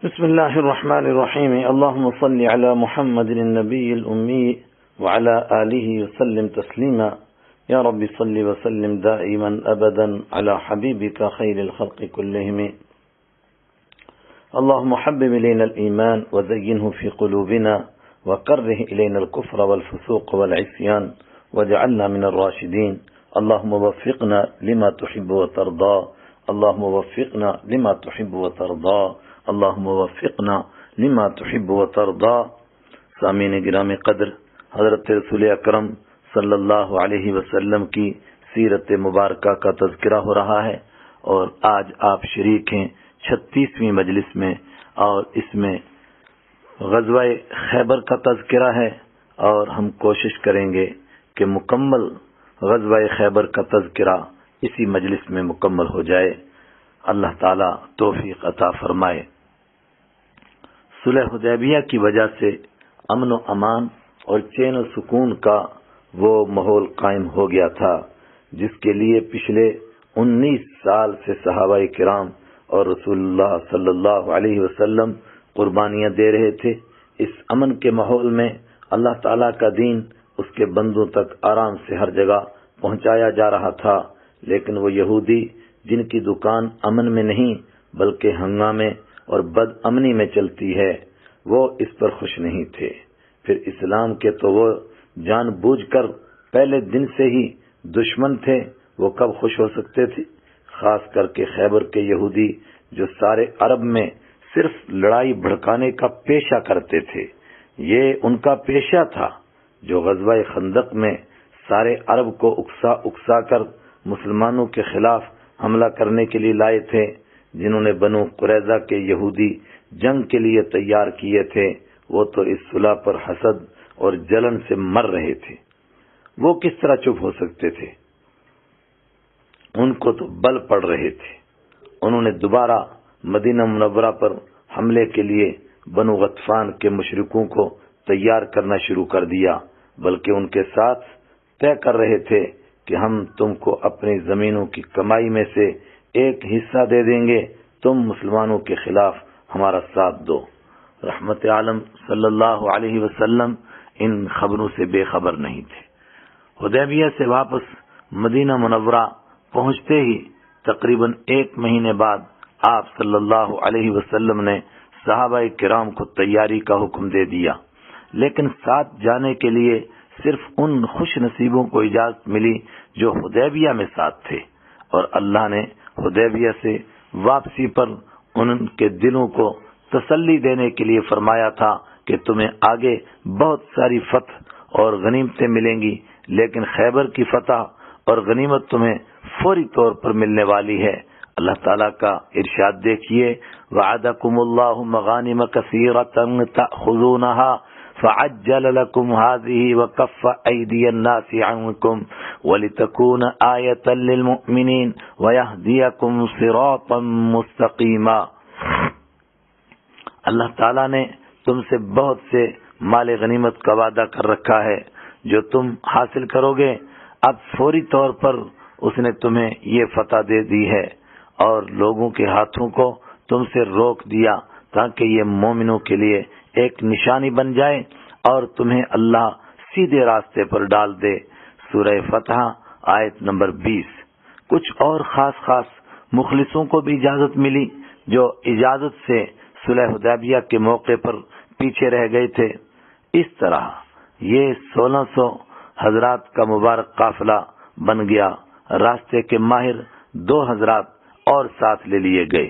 بسم الله الرحمن الرحيم. اللهم صل على محمد النبي الأمي وعلى آله وسلم تسليما. يا رب صل وسلم دائما أبدا على حبيبك خير الخلق كلهم. اللهم حبب إلينا الإيمان وزينه في قلوبنا وكره إلينا الكفر والفسوق والعصيان واجعلنا من الراشدين. اللهم وفقنا لما تحب وترضى. اللهم وفقنا لما تحب وترضى. اللهم وفقنا لما تحب وترضى. سامعین گرام قدر، حضرت رسول اکرم صلی اللہ علیہ وسلم کی سیرت مبارکہ کا تذکرہ ہو رہا ہے، اور آج آپ شریک ہیں 36ویں مجلس میں، اور اس میں غزوہ خیبر کا تذکرہ ہے، اور ہم کوشش کریں گے کہ مکمل غزوہ خیبر کا تذکرہ اسی مجلس میں مکمل ہو جائے۔ اللہ تعالی توفیق عطا فرمائے۔ صلح حدیبیہ کی وجہ سے امن و امان اور چین و سکون کا وہ ماحول قائم ہو گیا تھا جس کے لیے پچھلے 19 سال سے صحابہ کرام اور رسول اللہ صلی اللہ علیہ وسلم قربانیاں دے رہے تھے۔ اس امن کے ماحول میں اللہ تعالیٰ کا دین اس کے بندوں تک آرام سے ہر جگہ پہنچایا جا رہا تھا، لیکن وہ یہودی جن کی دکان امن میں نہیں بلکہ ہنگامے اور بد امنی میں چلتی ہے، وہ اس پر خوش نہیں تھے۔ پھر اسلام کے تو وہ جان بوجھ کر پہلے دن سے ہی دشمن تھے، وہ کب خوش ہو سکتے تھے؟ خاص کر کے خیبر کے یہودی جو سارے عرب میں صرف لڑائی بھڑکانے کا پیشہ کرتے تھے، یہ ان کا پیشہ تھا جو غزوہ خندق میں سارے عرب کو اکسا کر مسلمانوں کے خلاف حملہ کرنے کے لیے لائے تھے۔ جنہوں نے بنو قریظہ کے یہودی جنگ کے لیے تیار کیے تھے، وہ تو اس صلح پر حسد اور جلن سے مر رہے تھے۔ وہ کس طرح چپ ہو سکتے تھے؟ ان کو تو بل پڑ رہے تھے۔ انہوں نے دوبارہ مدینہ منورہ پر حملے کے لیے بنو غطفان کے مشرکوں کو تیار کرنا شروع کر دیا، بلکہ ان کے ساتھ طے کر رہے تھے کہ ہم تم کو اپنی زمینوں کی کمائی میں سے ایک حصہ دے دیں گے، تم مسلمانوں کے خلاف ہمارا ساتھ دو۔ رحمت عالم صلی اللہ علیہ وسلم ان خبروں سے بے خبر نہیں تھے۔ حدیبیہ سے واپس مدینہ منورہ پہنچتے ہی تقریباً 1 مہینے بعد آپ صلی اللہ علیہ وسلم نے صحابہ کرام کو تیاری کا حکم دے دیا، لیکن ساتھ جانے کے لیے صرف ان خوش نصیبوں کو اجازت ملی جو حدیبیہ میں ساتھ تھے، اور اللہ نے حدیبیہ سے واپسی پر ان کے دلوں کو تسلی دینے کے لیے فرمایا تھا کہ تمہیں آگے بہت ساری فتح اور غنیمتیں ملیں گی، لیکن خیبر کی فتح اور غنیمت تمہیں فوری طور پر ملنے والی ہے۔ اللہ تعالیٰ کا ارشاد دیکھیے، وعدکم اللہ مغانم کثیرۃ تأخذونها فعجل لكم هذه وكف أيدي الناس عنكم ولتكون آية للمؤمنين ويهديكم صراطا مستقيما۔ اللہ تعالیٰ نے تم سے بہت سے مال غنیمت کا وعدہ کر رکھا ہے جو تم حاصل کرو گے۔ اب فوری طور پر اس نے تمہیں یہ فتح دے دی ہے، اور لوگوں کے ہاتھوں کو تم سے روک دیا تاکہ یہ مومنوں کے لیے ایک نشانی بن جائے اور تمہیں اللہ سیدھے راستے پر ڈال دے۔ سورہ فتح آیت نمبر 20۔ کچھ اور خاص مخلصوں کو بھی اجازت ملی جو اجازت سے صلح حدیبیہ کے موقع پر پیچھے رہ گئے تھے۔ اس طرح یہ 1600 حضرات کا مبارک قافلہ بن گیا۔ راستے کے ماہر 2 حضرات اور ساتھ لے لیے گئے۔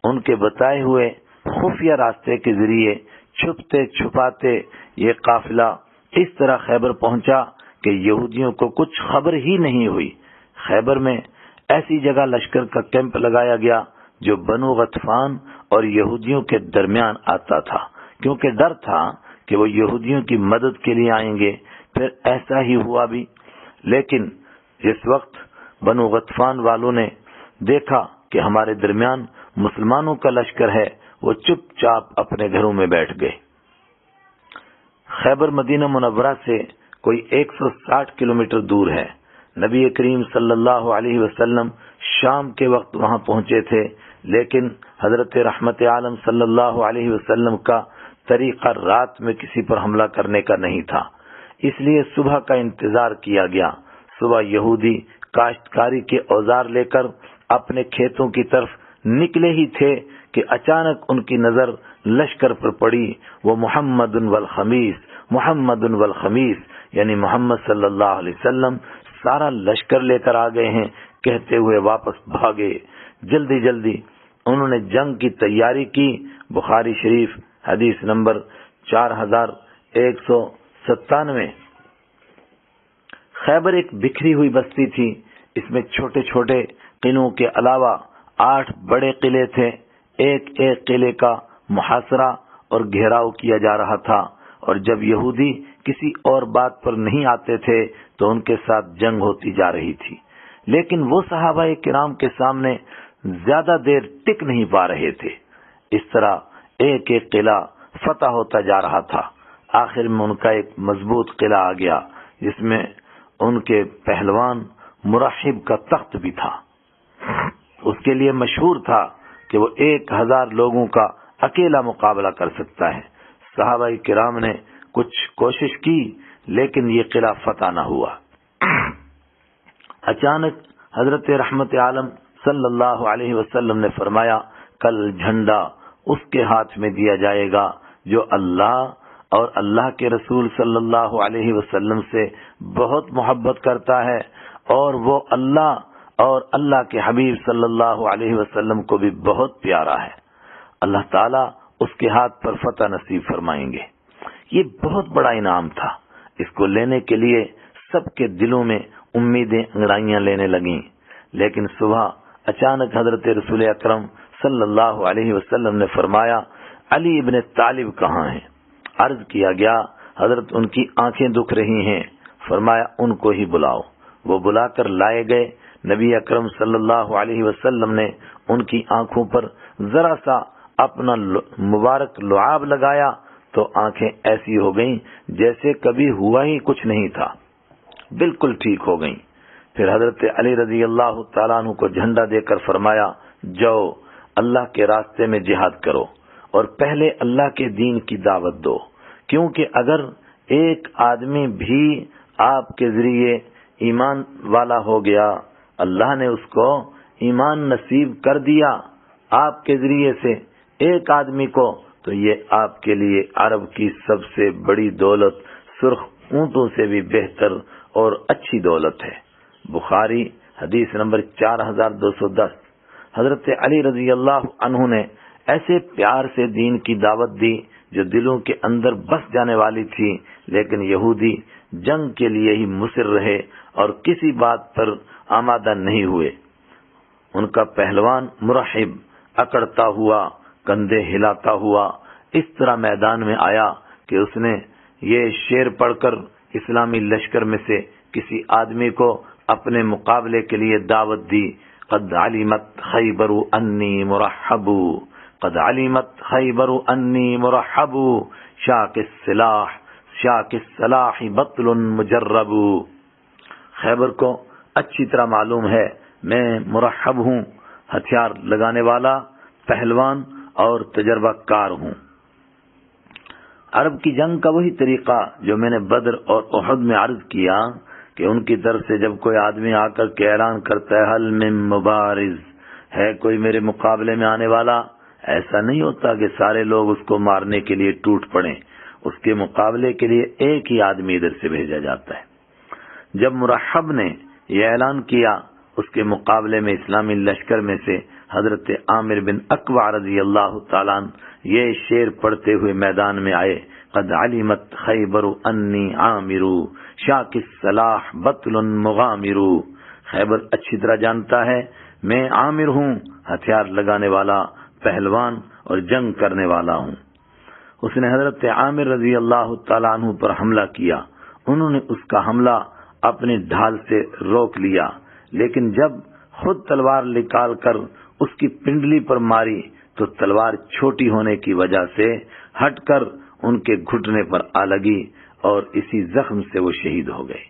ان کے بتائے ہوئے خفیہ راستے کے ذریعے چھپتے چھپاتے یہ قافلہ اس طرح خیبر پہنچا کہ یہودیوں کو کچھ خبر ہی نہیں ہوئی۔ خیبر میں ایسی جگہ لشکر کا کیمپ لگایا گیا جو بنو غطفان اور یہودیوں کے درمیان آتا تھا، کیونکہ ڈر تھا کہ وہ یہودیوں کی مدد کے لیے آئیں گے۔ پھر ایسا ہی ہوا بھی، لیکن جس وقت بنو غطفان والوں نے دیکھا کہ ہمارے درمیان مسلمانوں کا لشکر ہے، وہ چپ چاپ اپنے گھروں میں بیٹھ گئے۔ خیبر مدینہ منورہ سے کوئی 160 کلومیٹر دور ہے۔ نبی کریم صلی اللہ علیہ وسلم شام کے وقت وہاں پہنچے تھے، لیکن حضرت رحمت عالم صلی اللہ علیہ وسلم کا طریقہ رات میں کسی پر حملہ کرنے کا نہیں تھا، اس لیے صبح کا انتظار کیا گیا۔ صبح یہودی کاشتکاری کے اوزار لے کر اپنے کھیتوں کی طرف نکلے ہی تھے کہ اچانک ان کی نظر لشکر پر پڑی۔ وہ محمد والخمیس، محمد والخمیس، یعنی محمد صلی اللہ علیہ وسلم سارا لشکر لے کر آ گئے ہیں کہتے ہوئے واپس بھاگے۔ جلدی جلدی انہوں نے جنگ کی تیاری کی۔ بخاری شریف حدیث نمبر 4197۔ خیبر ایک بکھری ہوئی بستی تھی، اس میں چھوٹے چھوٹے قلعوں کے علاوہ 8 بڑے قلعے تھے۔ ایک ایک قلعے کا محاصرہ اور گھیراؤ کیا جا رہا تھا، اور جب یہودی کسی اور بات پر نہیں آتے تھے تو ان کے ساتھ جنگ ہوتی جا رہی تھی، لیکن وہ صحابہ کرام کے سامنے زیادہ دیر ٹک نہیں پا رہے تھے۔ اس طرح ایک ایک قلعہ فتح ہوتا جا رہا تھا۔ آخر میں ان کا ایک مضبوط قلعہ آ گیا جس میں ان کے پہلوان مرحب کا تخت بھی تھا۔ اس کے لیے مشہور تھا کہ وہ 1000 لوگوں کا اکیلا مقابلہ کر سکتا ہے۔ صحابہ کرام نے کچھ کوشش کی لیکن یہ قلعہ فتح نہ ہوا۔ اچانک حضرت رحمت عالم صلی اللہ علیہ وسلم نے فرمایا، کل جھنڈا اس کے ہاتھ میں دیا جائے گا جو اللہ اور اللہ کے رسول صلی اللہ علیہ وسلم سے بہت محبت کرتا ہے، اور وہ اللہ اور اللہ کے حبیب صلی اللہ علیہ وسلم کو بھی بہت پیارا ہے۔ اللہ تعالیٰ اس کے ہاتھ پر فتح نصیب فرمائیں گے۔ یہ بہت بڑا انعام تھا۔ اس کو لینے کے لیے سب کے دلوں میں امیدیں انگڑائیاں لینے لگیں، لیکن صبح اچانک حضرت رسول اکرم صلی اللہ علیہ وسلم نے فرمایا، علی ابن طالب کہاں ہیں؟ عرض کیا گیا، حضرت ان کی آنکھیں دکھ رہی ہیں۔ فرمایا ان کو ہی بلاؤ۔ وہ بلا کر لائے گئے۔ نبی اکرم صلی اللہ علیہ وسلم نے ان کی آنکھوں پر ذرا سا اپنا مبارک لعاب لگایا تو آنکھیں ایسی ہو گئیں جیسے کبھی ہوا ہی کچھ نہیں تھا، بالکل ٹھیک ہو گئیں۔ پھر حضرت علی رضی اللہ تعالیٰ عنہ کو جھنڈا دے کر فرمایا، جاؤ اللہ کے راستے میں جہاد کرو اور پہلے اللہ کے دین کی دعوت دو، کیونکہ اگر ایک آدمی بھی آپ کے ذریعے ایمان والا ہو گیا، اللہ نے اس کو ایمان نصیب کر دیا آپ کے ذریعے سے ایک آدمی کو، تو یہ آپ کے لیے عرب کی سب سے بڑی دولت، سرخ اونٹوں سے بھی بہتر اور اچھی دولت ہے۔ بخاری حدیث نمبر 4210۔ حضرت علی رضی اللہ عنہ نے ایسے پیار سے دین کی دعوت دی جو دلوں کے اندر بس جانے والی تھی، لیکن یہودی جنگ کے لیے ہی مصر رہے اور کسی بات پر آمادہ نہیں ہوئے۔ ان کا پہلوان مرحب اکڑتا ہوا، کندھے ہلاتا ہوا اس طرح میدان میں آیا کہ اس نے یہ شعر پڑھ کر اسلامی لشکر میں سے کسی آدمی کو اپنے مقابلے کے لیے دعوت دی، قد علمت خیبر انی مرحب، قد علمت خیبر انی مرحب، شاک السلاح بطل مجرب۔ خیبر کو اچھی طرح معلوم ہے میں مرحب ہوں، ہتھیار لگانے والا، پہلوان اور تجربہ کار ہوں۔ عرب کی جنگ کا وہی طریقہ جو میں نے بدر اور احد میں عرض کیا کہ ان کی طرف سے جب کوئی آدمی آ کر کے اعلان کرتا ہے حل من مبارز، ہے کوئی میرے مقابلے میں آنے والا، ایسا نہیں ہوتا کہ سارے لوگ اس کو مارنے کے لیے ٹوٹ پڑیں، اس کے مقابلے کے لیے ایک ہی آدمی ادھر سے بھیجا جاتا ہے۔ جب مرحب نے یہ اعلان کیا، اس کے مقابلے میں اسلامی لشکر میں سے حضرت عامر بن اقوع رضی اللہ تعالیٰ عنہ یہ شعر پڑھتے ہوئے میدان میں آئے، قد علمت خیبر انی عامر، شاک السلاح بطل مغامر۔ خیبر اچھی طرح جانتا ہے میں عامر ہوں، ہتھیار لگانے والا، پہلوان اور جنگ کرنے والا ہوں۔ اس نے حضرت عامر رضی اللہ تعالیٰ عنہ پر حملہ کیا۔ انہوں نے اس کا حملہ اپنی ڈھال سے روک لیا، لیکن جب خود تلوار نکال کر اس کی پنڈلی پر ماری تو تلوار چھوٹی ہونے کی وجہ سے ہٹ کر ان کے گھٹنے پر آ لگی اور اسی زخم سے وہ شہید ہو گئے۔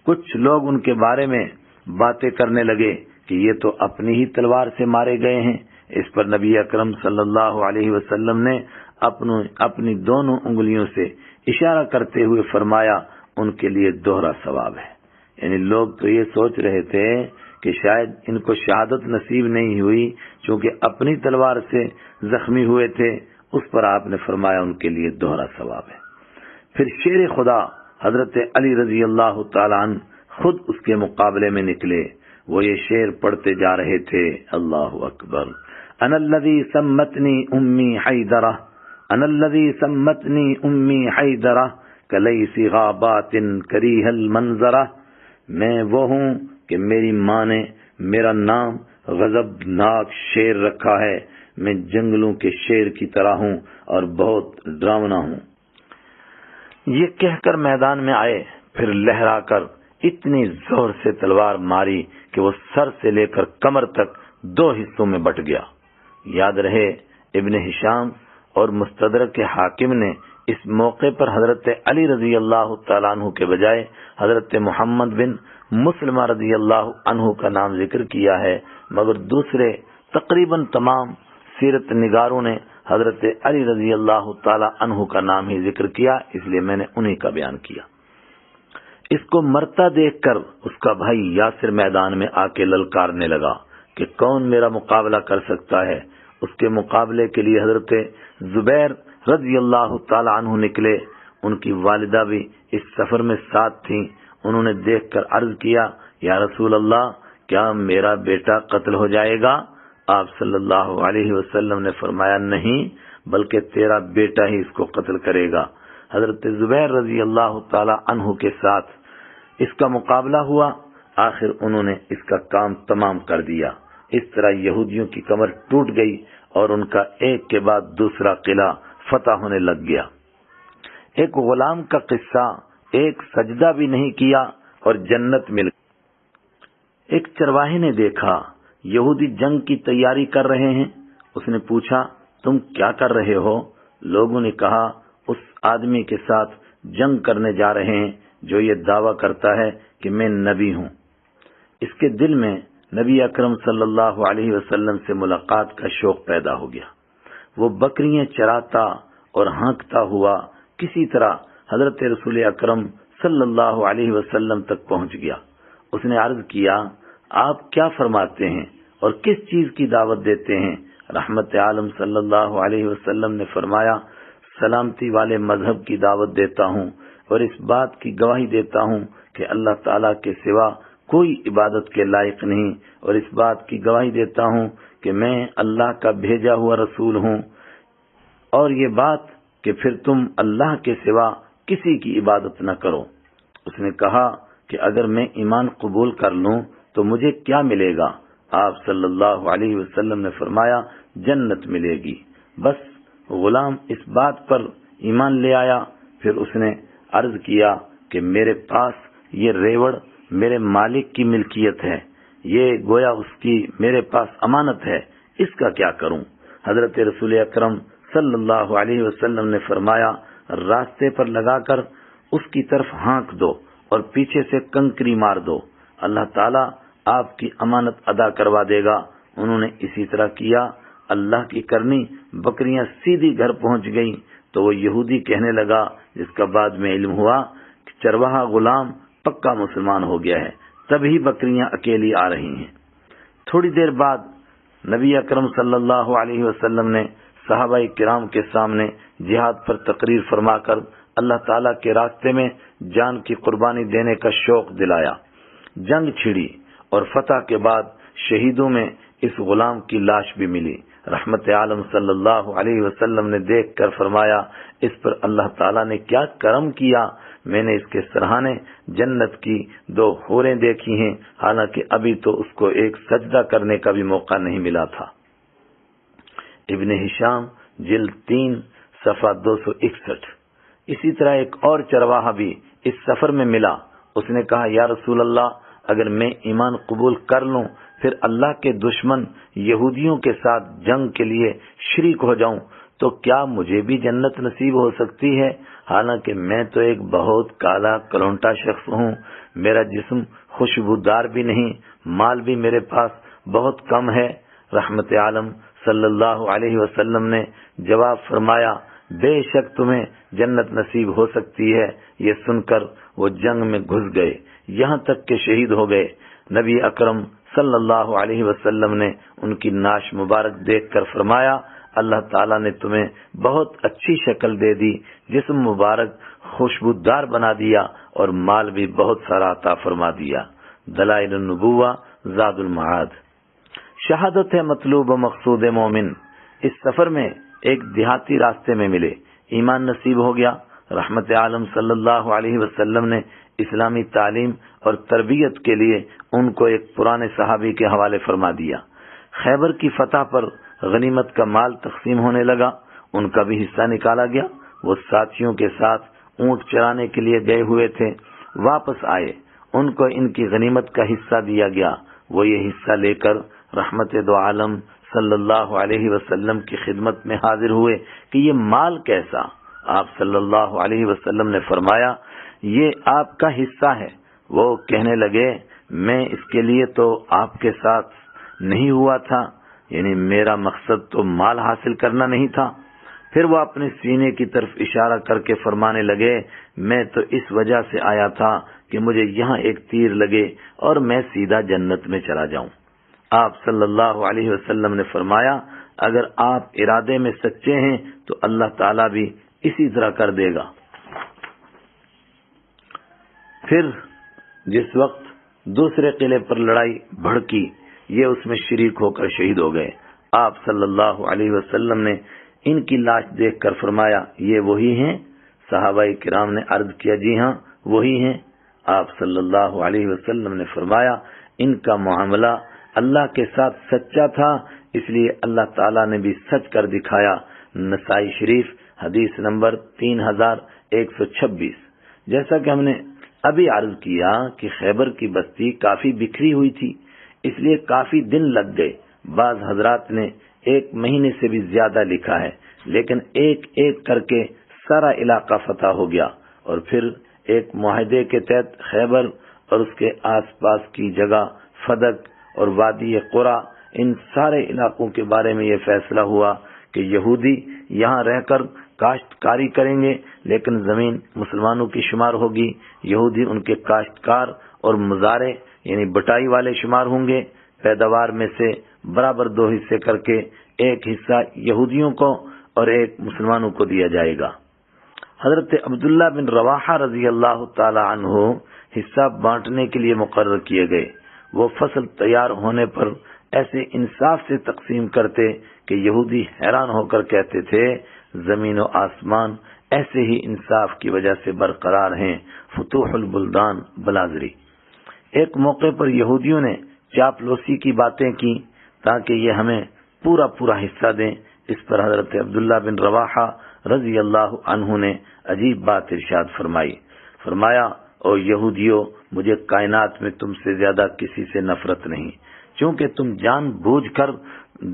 کچھ لوگ ان کے بارے میں باتیں کرنے لگے کہ یہ تو اپنی ہی تلوار سے مارے گئے ہیں، اس پر نبی اکرم صلی اللہ علیہ وسلم نے اپنی دونوں انگلیوں سے اشارہ کرتے ہوئے فرمایا ان کے لیے دوہرا ثواب ہے. یعنی لوگ تو یہ سوچ رہے تھے کہ شاید ان کو شہادت نصیب نہیں ہوئی چونکہ اپنی تلوار سے زخمی ہوئے تھے، اس پر آپ نے فرمایا ان کے لیے دوہرا ثواب ہے. پھر شیر خدا حضرت علی رضی اللہ تعالی عنہ خود اس کے مقابلے میں نکلے. وہ یہ شعر پڑھتے جا رہے تھے، اللہ اکبر. انا الذی سمتنی امی حیدرہ، انا الذی سمتنی امی حیدرہ کلیس غابات کریہ المنظرہ. میں وہ ہوں کہ میری ماں نے میرا نام غضبناک شیر رکھا ہے. میں جنگلوں کے شیر کی طرح ہوں اور بہت ڈراونا ہوں. یہ کہہ کر میدان میں آئے، پھر لہرا کر اتنی زور سے تلوار ماری کہ وہ سر سے لے کر کمر تک 2 حصوں میں بٹ گیا. یاد رہے ابن ہشام اور مستدرک کے حاکم نے اس موقع پر حضرت علی رضی اللہ تعالیٰ عنہ کے بجائے حضرت محمد بن مسلمہ رضی اللہ عنہ کا نام ذکر کیا ہے، مگر دوسرے تقریباً تمام سیرت نگاروں نے حضرت علی رضی اللہ تعالیٰ عنہ کا نام ہی ذکر کیا، اس لیے میں نے انہی کا بیان کیا. اس کو مرتا دیکھ کر اس کا بھائی یاسر میدان میں آ کے للکارنے لگا کہ کون میرا مقابلہ کر سکتا ہے. اس کے مقابلے کے لیے حضرت زبیر رضی اللہ تعالی عنہ نکلے. ان کی والدہ بھی اس سفر میں ساتھ تھیں. انہوں نے دیکھ کر عرض کیا، یا رسول اللہ، کیا میرا بیٹا قتل ہو جائے گا؟ آپ صلی اللہ علیہ وسلم نے فرمایا، نہیں، بلکہ تیرا بیٹا ہی اس کو قتل کرے گا. حضرت زبیر رضی اللہ تعالی عنہ کے ساتھ اس کا مقابلہ ہوا. آخر انہوں نے اس کا کام تمام کر دیا. اس طرح یہودیوں کی کمر ٹوٹ گئی اور ان کا ایک کے بعد دوسرا قلعہ فتح ہونے لگ گیا. ایک غلام کا قصہ، ایک سجدہ بھی نہیں کیا اور جنت مل گئی. ایک چرواہے نے دیکھا یہودی جنگ کی تیاری کر رہے ہیں. اس نے پوچھا، تم کیا کر رہے ہو؟ لوگوں نے کہا، اس آدمی کے ساتھ جنگ کرنے جا رہے ہیں جو یہ دعویٰ کرتا ہے کہ میں نبی ہوں. اس کے دل میں نبی اکرم صلی اللہ علیہ وسلم سے ملاقات کا شوق پیدا ہو گیا. وہ بکریاں چراتا اور ہانکتا ہوا کسی طرح حضرت رسول اکرم صلی اللہ علیہ وسلم تک پہنچ گیا. اس نے عرض کیا، آپ کیا فرماتے ہیں اور کس چیز کی دعوت دیتے ہیں؟ رحمت عالم صلی اللہ علیہ وسلم نے فرمایا، سلامتی والے مذہب کی دعوت دیتا ہوں اور اس بات کی گواہی دیتا ہوں کہ اللہ تعالیٰ کے سوا کوئی عبادت کے لائق نہیں، اور اس بات کی گواہی دیتا ہوں کہ میں اللہ کا بھیجا ہوا رسول ہوں، اور یہ بات کہ پھر تم اللہ کے سوا کسی کی عبادت نہ کرو. اس نے کہا کہ اگر میں ایمان قبول کر لوں تو مجھے کیا ملے گا؟ آپ صلی اللہ علیہ وسلم نے فرمایا، جنت ملے گی. بس غلام اس بات پر ایمان لے آیا. پھر اس نے عرض کیا کہ میرے پاس یہ ریوڑ میرے مالک کی ملکیت ہے، یہ گویا اس کی میرے پاس امانت ہے، اس کا کیا کروں؟ حضرت رسول اکرم صلی اللہ علیہ وسلم نے فرمایا، راستے پر لگا کر اس کی طرف ہانک دو اور پیچھے سے کنکری مار دو، اللہ تعالیٰ آپ کی امانت ادا کروا دے گا. انہوں نے اسی طرح کیا. اللہ کی کرنی بکریاں سیدھی گھر پہنچ گئیں تو وہ یہودی کہنے لگا، جس کا بعد میں علم ہوا کہ چرواہا غلام پکا مسلمان ہو گیا ہے، تبھی بکریاں اکیلی آ رہی ہیں. تھوڑی دیر بعد نبی اکرم صلی اللہ علیہ وسلم نے صحابہ کرام کے سامنے جہاد پر تقریر فرما کر اللہ تعالیٰ کے راستے میں جان کی قربانی دینے کا شوق دلایا. جنگ چھڑی اور فتح کے بعد شہیدوں میں اس غلام کی لاش بھی ملی. رحمت عالم صلی اللہ علیہ وسلم نے دیکھ کر فرمایا، اس پر اللہ تعالیٰ نے کیا کرم کیا، میں نے اس کے سرہانے جنت کی 2 حوریں دیکھی ہیں، حالانکہ ابھی تو اس کو ایک سجدہ کرنے کا بھی موقع نہیں ملا تھا. ابن ہشام جلد 3 صفحہ 261. اسی طرح ایک اور چرواہا بھی اس سفر میں ملا. اس نے کہا، یا رسول اللہ، اگر میں ایمان قبول کر لوں پھر اللہ کے دشمن یہودیوں کے ساتھ جنگ کے لیے شریک ہو جاؤں تو کیا مجھے بھی جنت نصیب ہو سکتی ہے؟ حالانکہ میں تو ایک بہت کالا کلونٹا شخص ہوں، میرا جسم خوشبودار بھی نہیں، مال بھی میرے پاس بہت کم ہے. رحمت عالم صلی اللہ علیہ وسلم نے جواب فرمایا بے شک تمہیں جنت نصیب ہو سکتی ہے۔ یہ سن کر وہ جنگ میں گھس گئے یہاں تک کہ شہید ہو گئے۔ نبی اکرم صلی اللہ علیہ وسلم نے ان کی نعش مبارک دیکھ کر فرمایا اللہ تعالیٰ نے تمہیں بہت اچھی شکل دے دی، جسم مبارک خوشبودار بنا دیا اور مال بھی بہت سارا عطا فرما دیا۔ دلائل النبوہ زاد المعاد۔ شہادت ہے مطلوب و مقصود مومن۔ اس سفر میں ایک دیہاتی راستے میں ملے، ایمان نصیب ہو گیا۔ رحمت عالم صلی اللہ علیہ وسلم نے اسلامی تعلیم اور تربیت کے لیے ان کو ایک پرانے صحابی کے حوالے فرما دیا۔ خیبر کی فتح پر غنیمت کا مال تقسیم ہونے لگا، ان کا بھی حصہ نکالا گیا۔ وہ ساتھیوں کے ساتھ اونٹ چرانے کے لیے گئے ہوئے تھے، واپس آئے، ان کو ان کی غنیمت کا حصہ دیا گیا۔ وہ یہ حصہ لے کر رحمت دو عالم صلی اللہ علیہ وسلم کی خدمت میں حاضر ہوئے کہ یہ مال کیسا؟ آپ صلی اللہ علیہ وسلم نے فرمایا یہ آپ کا حصہ ہے۔ وہ کہنے لگے میں اس کے لیے تو آپ کے ساتھ نہیں ہوا تھا، یعنی میرا مقصد تو مال حاصل کرنا نہیں تھا۔ پھر وہ اپنے سینے کی طرف اشارہ کر کے فرمانے لگے میں تو اس وجہ سے آیا تھا کہ مجھے یہاں ایک تیر لگے اور میں سیدھا جنت میں چلا جاؤں۔ آپ صلی اللہ علیہ وسلم نے فرمایا اگر آپ ارادے میں سچے ہیں تو اللہ تعالیٰ بھی اسی طرح کر دے گا۔ پھر جس وقت دوسرے قلعے پر لڑائی بھڑکی یہ اس میں شریک ہو کر شہید ہو گئے۔ آپ صلی اللہ علیہ وسلم نے ان کی لاش دیکھ کر فرمایا یہ وہی ہیں؟ صحابہ کرام نے عرض کیا جی ہاں وہی ہیں۔ آپ صلی اللہ علیہ وسلم نے فرمایا ان کا معاملہ اللہ کے ساتھ سچا تھا، اس لیے اللہ تعالیٰ نے بھی سچ کر دکھایا۔ نسائی شریف حدیث نمبر 3126۔ جیسا کہ ہم نے ابھی عرض کیا کہ خیبر کی بستی کافی بکھری ہوئی تھی، اس لیے کافی دن لگ گئے۔ بعض حضرات نے 1 مہینے سے بھی زیادہ لکھا ہے، لیکن ایک ایک کر کے سارا علاقہ فتح ہو گیا، اور پھر ایک معاہدے کے تحت خیبر اور اس کے آس پاس کی جگہ فدق اور وادی قرا ان سارے علاقوں کے بارے میں یہ فیصلہ ہوا کہ یہودی یہاں رہ کر کاشتکاری کریں گے، لیکن زمین مسلمانوں کی شمار ہوگی۔ یہودی ان کے کاشتکار اور مزارع یعنی بٹائی والے شمار ہوں گے۔ پیداوار میں سے برابر 2 حصے کر کے ایک حصہ یہودیوں کو اور ایک مسلمانوں کو دیا جائے گا۔ حضرت عبداللہ بن رواحہ رضی اللہ تعالی عنہ حصہ بانٹنے کے لیے مقرر کیے گئے۔ وہ فصل تیار ہونے پر ایسے انصاف سے تقسیم کرتے کہ یہودی حیران ہو کر کہتے تھے زمین و آسمان ایسے ہی انصاف کی وجہ سے برقرار ہیں۔ فتوح البلدان بلازری۔ ایک موقع پر یہودیوں نے چاپلوسی کی باتیں کی تاکہ یہ ہمیں پورا حصہ دیں۔ اس پر حضرت عبداللہ بن رواحہ رضی اللہ عنہ نے عجیب بات ارشاد فرمایا او یہودیو مجھے کائنات میں تم سے زیادہ کسی سے نفرت نہیں، چونکہ تم جان بوجھ کر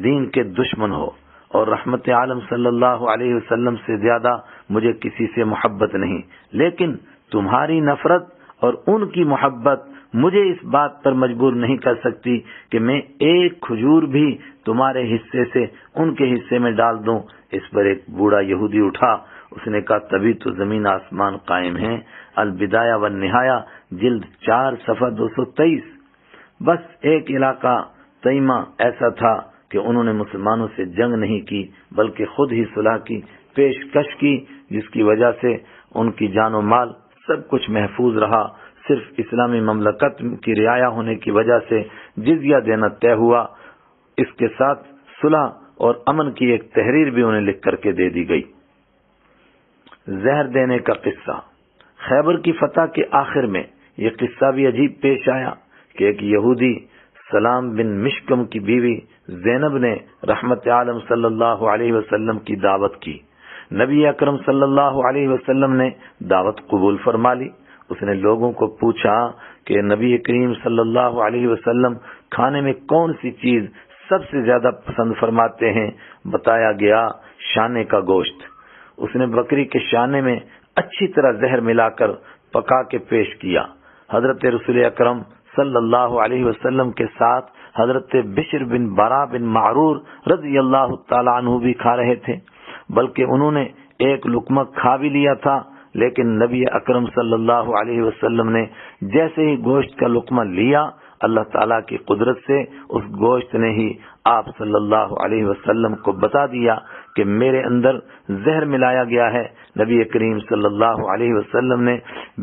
دین کے دشمن ہو، اور رحمت عالم صلی اللہ علیہ وسلم سے زیادہ مجھے کسی سے محبت نہیں، لیکن تمہاری نفرت اور ان کی محبت مجھے اس بات پر مجبور نہیں کر سکتی کہ میں ایک کھجور بھی تمہارے حصے سے ان کے حصے میں ڈال دوں۔ اس پر ایک بوڑھا یہودی اٹھا، اس نے کہا تبھی تو زمین آسمان قائم ہیں۔ البدایہ والنہایہ جلد 4 صفحہ 223۔ بس ایک علاقہ تیمہ ایسا تھا کہ انہوں نے مسلمانوں سے جنگ نہیں کی بلکہ خود ہی صلح کی پیشکش کی، جس کی وجہ سے ان کی جان و مال سب کچھ محفوظ رہا۔ صرف اسلامی مملکت کی رعایا ہونے کی وجہ سے جزیہ دینا طے ہوا۔ اس کے ساتھ صلح اور امن کی ایک تحریر بھی انہیں لکھ کر کے دے دی گئی۔ زہر دینے کا قصہ۔ خیبر کی فتح کے آخر میں یہ قصہ بھی عجیب پیش آیا کہ ایک یہودی سلام بن مشکم کی بیوی زینب نے رحمت عالم صلی اللہ علیہ وسلم کی دعوت کی۔ نبی اکرم صلی اللہ علیہ وسلم نے دعوت قبول فرما لی۔ اس نے لوگوں کو پوچھا کہ نبی کریم صلی اللہ علیہ وسلم کھانے میں کون سی چیز سب سے زیادہ پسند فرماتے ہیں؟ بتایا گیا شانے کا گوشت۔ اس نے بکری کے شانے میں اچھی طرح زہر ملا کر پکا کے پیش کیا۔ حضرت رسول اکرم صلی اللہ علیہ وسلم کے ساتھ حضرت بشر بن برا بن معرور رضی اللہ تعالی عنہ بھی کھا رہے تھے، بلکہ انہوں نے ایک لقمہ کھا بھی لیا تھا، لیکن نبی اکرم صلی اللہ علیہ وسلم نے جیسے ہی گوشت کا لقمہ لیا، اللہ تعالیٰ کی قدرت سے اس گوشت نے ہی آپ صلی اللہ علیہ وسلم کو بتا دیا کہ میرے اندر زہر ملایا گیا ہے۔ نبی کریم صلی اللہ علیہ وسلم نے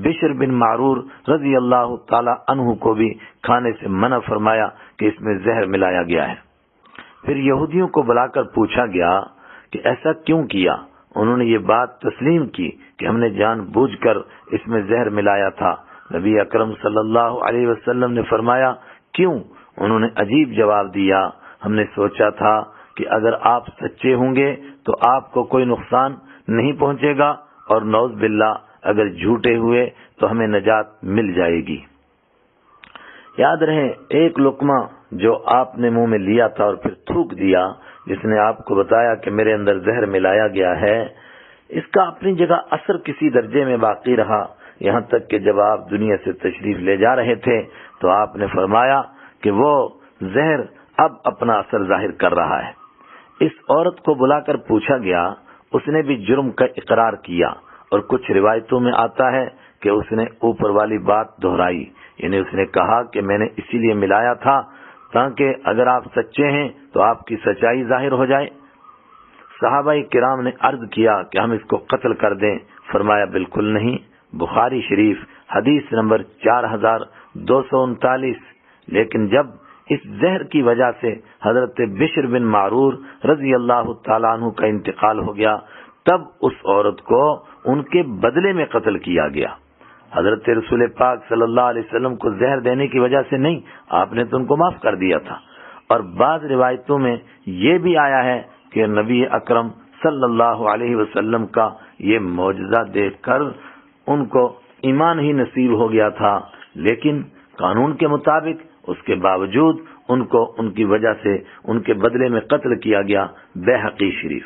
بشر بن معرور رضی اللہ تعالی عنہ کو بھی کھانے سے منع فرمایا کہ اس میں زہر ملایا گیا ہے۔ پھر یہودیوں کو بلا کر پوچھا گیا کہ ایسا کیوں کیا؟ انہوں نے یہ بات تسلیم کی کہ ہم نے جان بوجھ کر اس میں زہر ملایا تھا۔ نبی اکرم صلی اللہ علیہ وسلم نے فرمایا کیوں؟ انہوں نے عجیب جواب دیا، ہم نے سوچا تھا کہ اگر آپ سچے ہوں گے تو آپ کو کوئی نقصان نہیں پہنچے گا، اور نعوذ باللہ اگر جھوٹے ہوئے تو ہمیں نجات مل جائے گی۔ یاد رہے ایک لقمہ جو آپ نے منہ میں لیا تھا اور پھر تھوک دیا، جس نے آپ کو بتایا کہ میرے اندر زہر ملایا گیا ہے، اس کا اپنی جگہ اثر کسی درجے میں باقی رہا، یہاں تک کہ جب آپ دنیا سے تشریف لے جا رہے تھے تو آپ نے فرمایا کہ وہ زہر اب اپنا اثر ظاہر کر رہا ہے۔ اس عورت کو بلا کر پوچھا گیا، اس نے بھی جرم کا اقرار کیا، اور کچھ روایتوں میں آتا ہے کہ اس نے اوپر والی بات دہرائی، یعنی اس نے کہا کہ میں نے اسی لیے ملایا تھا تاکہ اگر آپ سچے ہیں تو آپ کی سچائی ظاہر ہو جائے۔ صحابہ کرام نے عرض کیا کہ ہم اس کو قتل کر دیں، فرمایا بالکل نہیں۔ بخاری شریف حدیث نمبر 4239۔ لیکن جب اس زہر کی وجہ سے حضرت بشر بن معرور رضی اللہ تعالیٰ عنہ کا انتقال ہو گیا، تب اس عورت کو ان کے بدلے میں قتل کیا گیا۔ حضرت رسول پاک صلی اللہ علیہ وسلم کو زہر دینے کی وجہ سے نہیں، آپ نے تو ان کو معاف کر دیا تھا۔ اور بعض روایتوں میں یہ بھی آیا ہے کہ نبی اکرم صلی اللہ علیہ وسلم کا یہ معجزہ دیکھ کر ان کو ایمان ہی نصیب ہو گیا تھا، لیکن قانون کے مطابق اس کے باوجود ان کو ان کی وجہ سے ان کے بدلے میں قتل کیا گیا۔ بیہقی شریف۔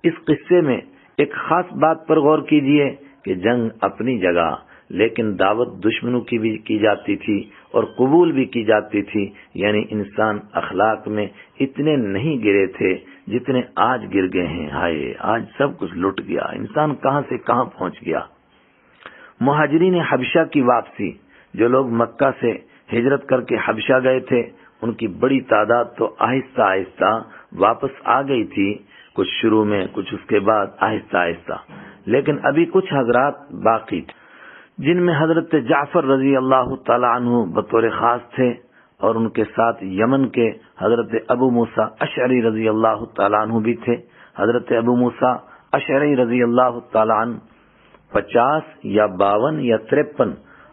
اس قصے میں ایک خاص بات پر غور کیجئے کہ جنگ اپنی جگہ، لیکن دعوت دشمنوں کی بھی کی جاتی تھی اور قبول بھی کی جاتی تھی، یعنی انسان اخلاق میں اتنے نہیں گرے تھے جتنے آج گر گئے ہیں۔ ہائے آج سب کچھ لٹ گیا، انسان کہاں سے کہاں پہنچ گیا۔ مہاجرین حبشہ کی واپسی، جو لوگ مکہ سے ہجرت کر کے حبشہ گئے تھے، ان کی بڑی تعداد تو آہستہ آہستہ واپس آ گئی تھی، کچھ شروع میں کچھ اس کے بعد آہستہ آہستہ، لیکن ابھی کچھ حضرات باقی تھے جن میں حضرت جعفر رضی اللہ تعالی عنہ بطور خاص تھے، اور ان کے ساتھ یمن کے حضرت ابو موسیٰ اشعری رضی اللہ تعالی عنہ بھی تھے۔ حضرت ابو موسیٰ اشعری رضی اللہ تعالی عنہ 50 یا 52 یا 53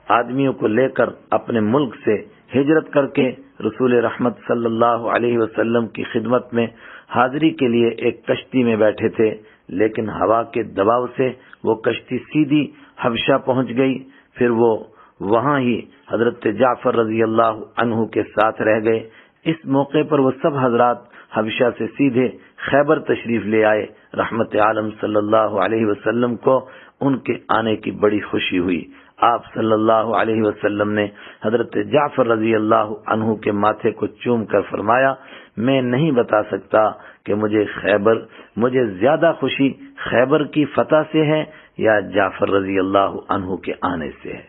آدمیوں کو لے کر اپنے ملک سے ہجرت کر کے رسول رحمت صلی اللہ علیہ وسلم کی خدمت میں حاضری کے لیے ایک کشتی میں بیٹھے تھے، لیکن ہوا کے دباؤ سے وہ کشتی سیدھی حبشہ پہنچ گئی۔ پھر وہ وہاں ہی حضرت جعفر رضی اللہ عنہ کے ساتھ رہ گئے۔ اس موقع پر وہ سب حضرات حبشہ سے سیدھے خیبر تشریف لے آئے۔ رحمت عالم صلی اللہ علیہ وسلم کو ان کے آنے کی بڑی خوشی ہوئی۔ آپ صلی اللہ علیہ وسلم نے حضرت جعفر رضی اللہ عنہ کے ماتھے کو چوم کر فرمایا، میں نہیں بتا سکتا کہ مجھے زیادہ خوشی خیبر کی فتح سے ہے یا جعفر رضی اللہ عنہ کے آنے سے ہے۔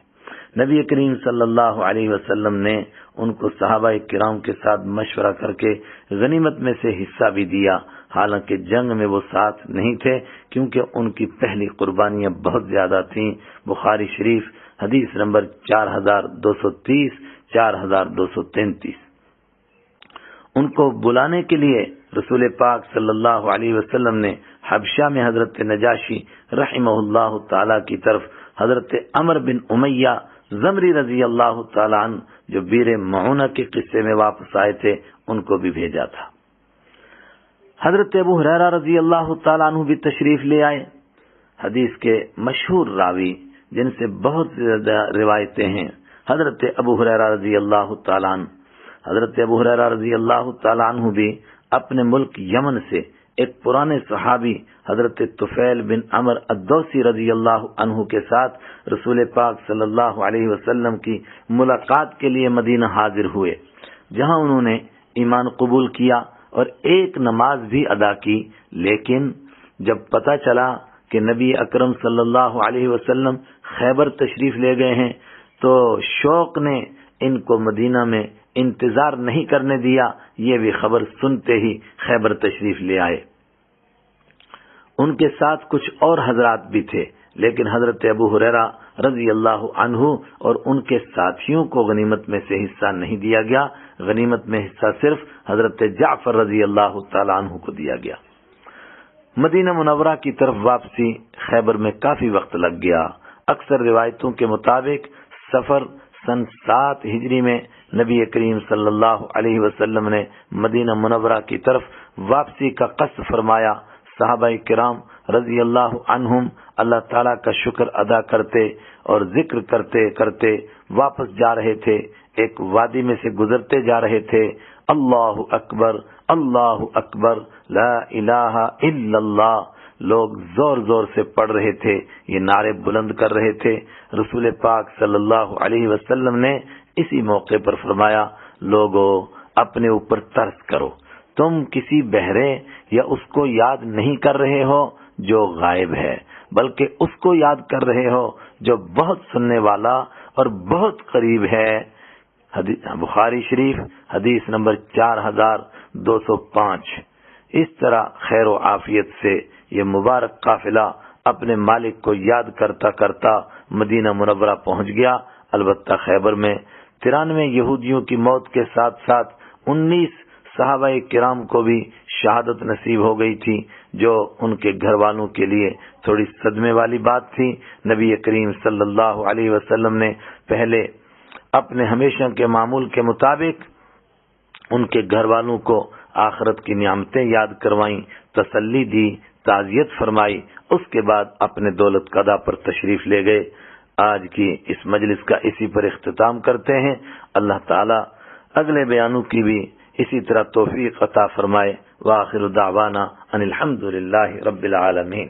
نبی کریم صلی اللہ علیہ وسلم نے ان کو صحابہ کرام کے ساتھ مشورہ کر کے غنیمت میں سے حصہ بھی دیا، حالانکہ جنگ میں وہ ساتھ نہیں تھے کیونکہ ان کی پہلی قربانیاں بہت زیادہ تھیں۔ بخاری شریف حدیث نمبر 4230 4233۔ ان کو بلانے کے لیے رسول پاک صلی اللہ علیہ وسلم نے حبشہ میں حضرت نجاشی رحمہ اللہ تعالی کی طرف حضرت عمر بن امیہ زمری رضی اللہ تعالی عنہ جو بیر معونہ کے قصے میں واپس آئے تھے ان کو بھی بھیجا تھا۔ حضرت ابو ہریرہ رضی اللہ تعالی عنہ بھی تشریف لے آئے۔ حدیث کے مشہور راوی جن سے بہت زیادہ روایتیں ہیں، حضرت ابو ہریرہ رضی اللہ تعالی عنہ۔ حضرت ابو ہریرہ رضی اللہ تعالی عنہ بھی اپنے ملک یمن سے ایک پرانے صحابی حضرت طفیل بن عمر الدوسی رضی اللہ عنہ کے ساتھ رسول پاک صلی اللہ علیہ وسلم کی ملاقات کے لیے مدینہ حاضر ہوئے، جہاں انہوں نے ایمان قبول کیا اور ایک نماز بھی ادا کی، لیکن جب پتہ چلا کہ نبی اکرم صلی اللہ علیہ وسلم خیبر تشریف لے گئے ہیں تو شوق نے ان کو مدینہ میں انتظار نہیں کرنے دیا، یہ بھی خبر سنتے ہی خیبر تشریف لے آئے۔ ان کے ساتھ کچھ اور حضرات بھی تھے، لیکن حضرت ابو ہریرہ رضی اللہ عنہ اور ان کے ساتھیوں کو غنیمت میں سے حصہ نہیں دیا گیا، غنیمت میں حصہ صرف حضرت جعفر رضی اللہ تعالی عنہ کو دیا گیا۔ مدینہ منورہ کی طرف واپسی خیبر میں کافی وقت لگ گیا۔ اکثر روایتوں کے مطابق سفر سن 7 ہجری میں نبی کریم صلی اللہ علیہ وسلم نے مدینہ منورہ کی طرف واپسی کا قصد فرمایا۔ صحابہ کرام رضی اللہ عنہم اللہ تعالیٰ کا شکر ادا کرتے اور ذکر کرتے کرتے واپس جا رہے تھے۔ ایک وادی میں سے گزرتے جا رہے تھے۔ اللہ اکبر لا الہ الا اللہ، لوگ زور زور سے پڑھ رہے تھے، یہ نعرے بلند کر رہے تھے۔ رسول پاک صلی اللہ علیہ وسلم نے اسی موقع پر فرمایا، لوگو اپنے اوپر ترس کرو، تم کسی بہرے یا اس کو یاد نہیں کر رہے ہو جو غائب ہے، بلکہ اس کو یاد کر رہے ہو جو بہت سننے والا اور بہت قریب ہے۔ بخاری شریف حدیث نمبر 4205۔ اس طرح خیر و عافیت سے یہ مبارک قافلہ اپنے مالک کو یاد کرتا کرتا مدینہ منورہ پہنچ گیا۔ البتہ خیبر میں 93 یہودیوں کی موت کے ساتھ ساتھ 19 صحابہ کرام کو بھی شہادت نصیب ہو گئی تھی، جو ان کے گھر والوں کے لیے تھوڑی صدمے والی بات تھی۔ نبی کریم صلی اللہ علیہ وسلم نے پہلے اپنے ہمیشہ کے معمول کے مطابق ان کے گھر والوں کو آخرت کی نعمتیں یاد کروائیں، تسلی دی، تعزیت فرمائی، اس کے بعد اپنے دولت قضا پر تشریف لے گئے۔ آج کی اس مجلس کا اسی پر اختتام کرتے ہیں۔ اللہ تعالی اگلے بیانوں کی بھی اسی طرح توفیق عطا فرمائے۔ وآخر دعوانا ان الحمد للہ رب العالمین۔